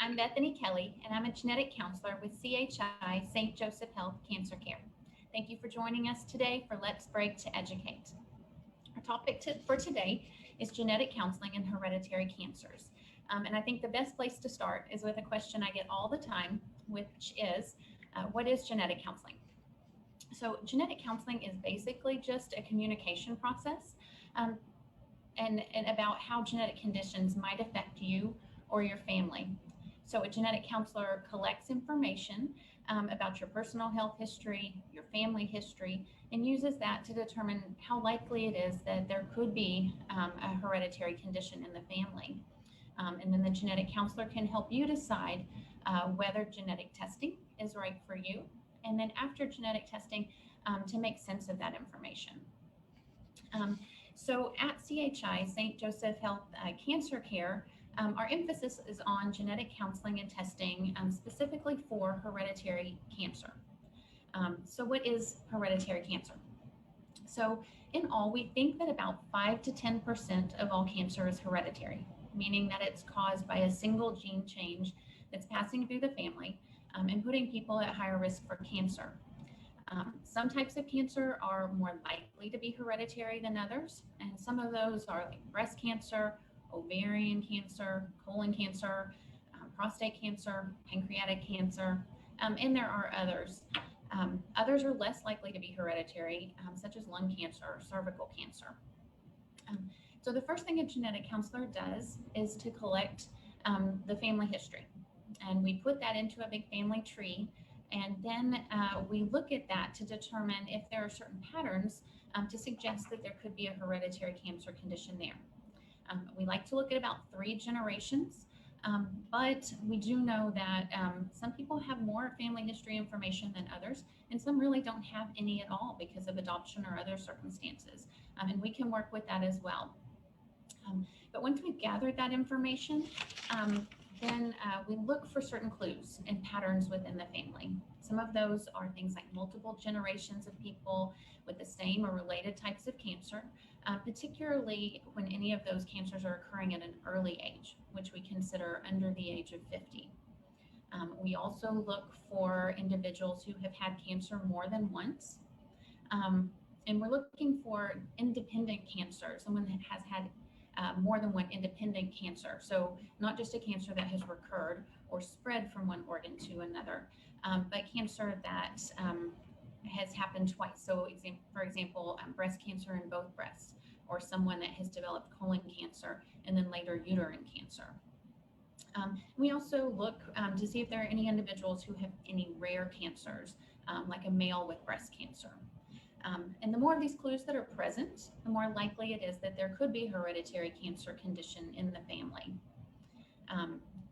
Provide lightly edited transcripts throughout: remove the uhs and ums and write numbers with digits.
I'm Bethany Kelly, and I'm a genetic counselor with CHI St. Joseph Health Cancer Care. Thank you for joining us today for Let's Break to Educate. Our topic for today is genetic counseling and hereditary cancers. And I think the best place to start is with a question I get all the time, which is, what is genetic counseling? So genetic counseling is basically just a communication process and about how genetic conditions might affect you or your family. So a genetic counselor collects information about your personal health history, your family history, and uses that to determine how likely it is that there could be a hereditary condition in the family. And then the genetic counselor can help you decide whether genetic testing is right for you. And then after genetic testing, to make sense of that information. So at CHI, St. Joseph Health Cancer Care, our emphasis is on genetic counseling and testing specifically for hereditary cancer. So what is hereditary cancer? So in all, we think that about 5 to 10% of all cancer is hereditary, meaning that it's caused by a single gene change that's passing through the family and putting people at higher risk for cancer. Some types of cancer are more likely to be hereditary than others, and some of those are like breast cancer, ovarian cancer, colon cancer, prostate cancer, pancreatic cancer, and there are others. Others are less likely to be hereditary, such as lung cancer or cervical cancer. So the first thing a genetic counselor does is to collect the family history, and we put that into a big family tree, and then we look at that to determine if there are certain patterns to suggest that there could be a hereditary cancer condition there. We like to look at about 3 generations, but we do know that some people have more family history information than others, and some really don't have any at all because of adoption or other circumstances, and we can work with that as well. But once we've gathered that information, then we look for certain clues and patterns within the family. Some of those are things like multiple generations of people with the same or related types of cancer, particularly when any of those cancers are occurring at an early age, which we consider under the age of 50. We also look for individuals who have had cancer more than once, and we're looking for independent cancer, someone that has had more than one independent cancer. So not just a cancer that has recurred or spread from one organ to another, but cancer that has happened twice. So for example, breast cancer in both breasts, or someone that has developed colon cancer and then later uterine cancer. We also look to see if there are any individuals who have any rare cancers, like a male with breast cancer. And the more of these clues that are present, the more likely it is that there could be a hereditary cancer condition in the family.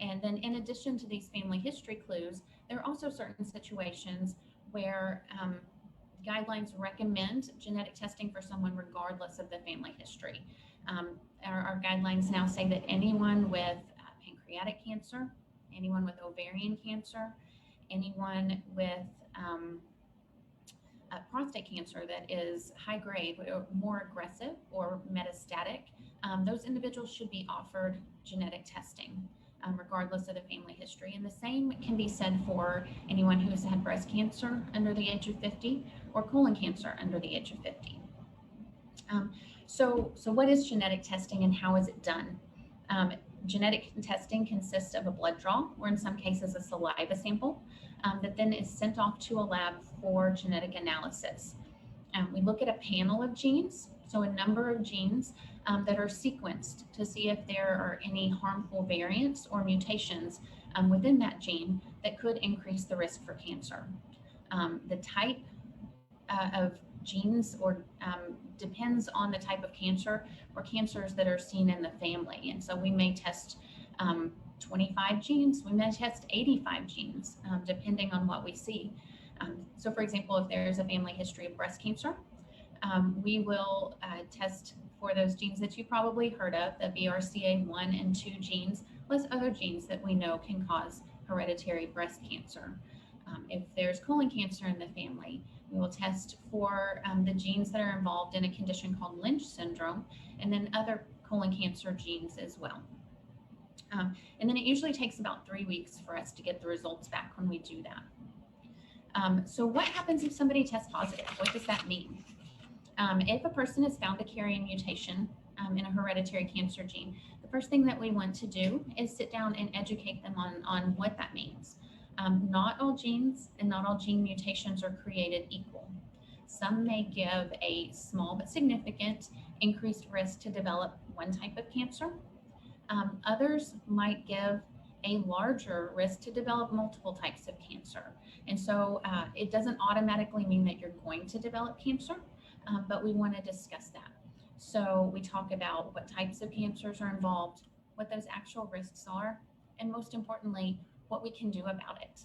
And then in addition to these family history clues, there are also certain situations where guidelines recommend genetic testing for someone regardless of the family history. Our guidelines now say that anyone with pancreatic cancer, anyone with ovarian cancer, anyone with prostate cancer that is high grade or more aggressive or metastatic, those individuals should be offered genetic testing regardless of the family history. And the same can be said for anyone who has had breast cancer under the age of 50 or colon cancer under the age of 50. So what is genetic testing and how is it done? Genetic testing consists of a blood draw, or in some cases a saliva sample, that then is sent off to a lab for genetic analysis. We look at a panel of genes, so a number of genes that are sequenced to see if there are any harmful variants or mutations within that gene that could increase the risk for cancer. The type of genes depends on the type of cancer or cancers that are seen in the family. And so we may test 25 genes, we may test 85 genes, depending on what we see. So for example, if there's a family history of breast cancer, we will test for those genes that you probably heard of, the BRCA1 and 2 genes, plus other genes that we know can cause hereditary breast cancer. If there's colon cancer in the family, we will test for the genes that are involved in a condition called Lynch syndrome, and then other colon cancer genes as well. And then it usually takes about 3 weeks for us to get the results back when we do that. So what happens if somebody tests positive? What does that mean? If a person is found to carry a mutation in a hereditary cancer gene, the first thing that we want to do is sit down and educate them on what that means. Not all genes and not all gene mutations are created equal. Some may give a small but significant increased risk to develop one type of cancer. Others might give a larger risk to develop multiple types of cancer. And so it doesn't automatically mean that you're going to develop cancer, but we want to discuss that. So we talk about what types of cancers are involved, what those actual risks are, and most importantly, what we can do about it.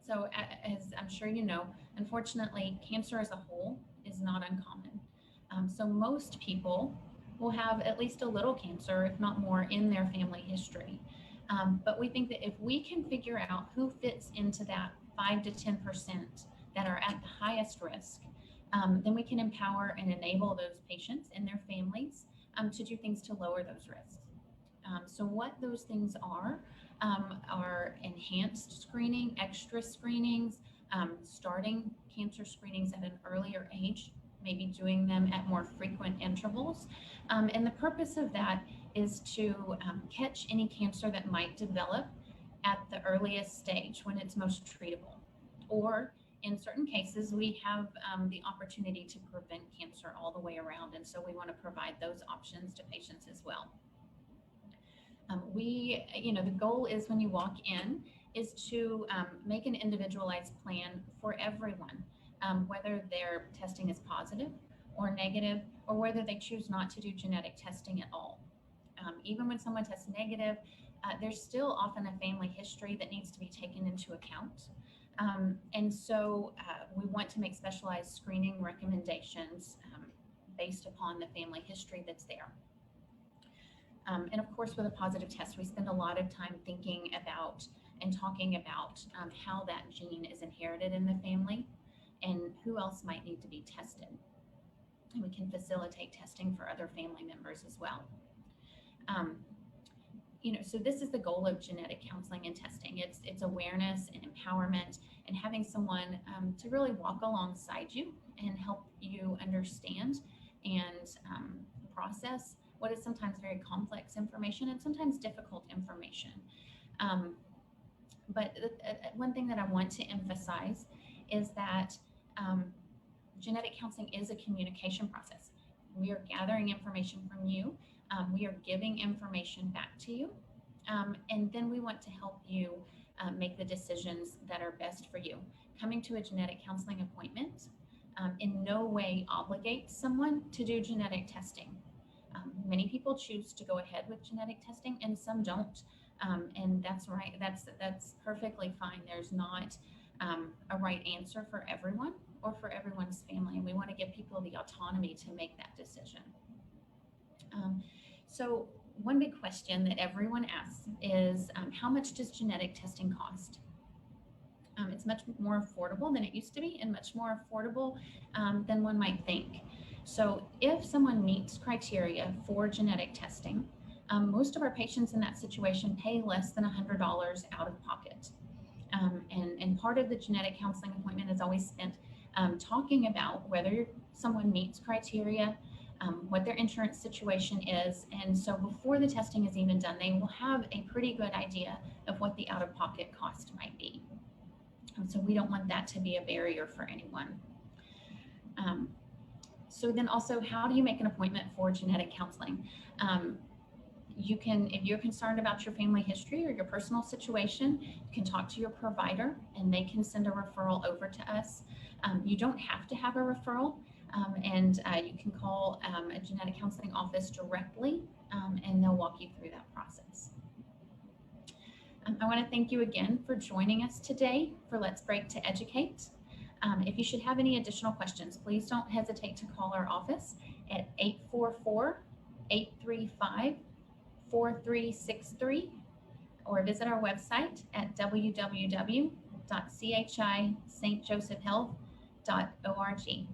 So as I'm sure you know, unfortunately, cancer as a whole is not uncommon. So most people will have at least a little cancer, if not more, in their family history. But we think that if we can figure out who fits into that 5 to 10% that are at the highest risk, then we can empower and enable those patients and their families to do things to lower those risks. So what those things are enhanced screening, extra screenings, starting cancer screenings at an earlier age, maybe doing them at more frequent intervals. And the purpose of that is to catch any cancer that might develop at the earliest stage when it's most treatable. Or in certain cases, we have the opportunity to prevent cancer all the way around. And so we want to provide those options to patients as well. The goal is when you walk in is to make an individualized plan for everyone, whether their testing is positive or negative, or whether they choose not to do genetic testing at all. Even when someone tests negative, there's still often a family history that needs to be taken into account. And so we want to make specialized screening recommendations based upon the family history that's there. And of course, with a positive test, we spend a lot of time thinking about and talking about how that gene is inherited in the family and who else might need to be tested. And we can facilitate testing for other family members as well. So this is the goal of genetic counseling and testing. It's awareness and empowerment and having someone to really walk alongside you and help you understand and process what is sometimes very complex information and sometimes difficult information. But one thing that I want to emphasize is that genetic counseling is a communication process. We are gathering information from you. We are giving information back to you. And then we want to help you make the decisions that are best for you. Coming to a genetic counseling appointment in no way obligates someone to do genetic testing. Many people choose to go ahead with genetic testing and some don't. And that's right. That's perfectly fine. There's not a right answer for everyone or for everyone's family. And we want to give people the autonomy to make that decision. So one big question that everyone asks is, how much does genetic testing cost? It's much more affordable than it used to be and much more affordable than one might think. So if someone meets criteria for genetic testing, most of our patients in that situation pay less than $100 out of pocket. And part of the genetic counseling appointment is always spent talking about whether someone meets criteria, what their insurance situation is. And so before the testing is even done, they will have a pretty good idea of what the out-of-pocket cost might be. So we don't want that to be a barrier for anyone. So then also, how do you make an appointment for genetic counseling? You can, if you're concerned about your family history or your personal situation, you can talk to your provider and they can send a referral over to us. You don't have to have a referral, and you can call a genetic counseling office directly, and they'll walk you through that process. I want to thank you again for joining us today for Let's Break to Educate. If you should have any additional questions, please don't hesitate to call our office at 844-835-4363 or visit our website at www.chistjosephhealth.org.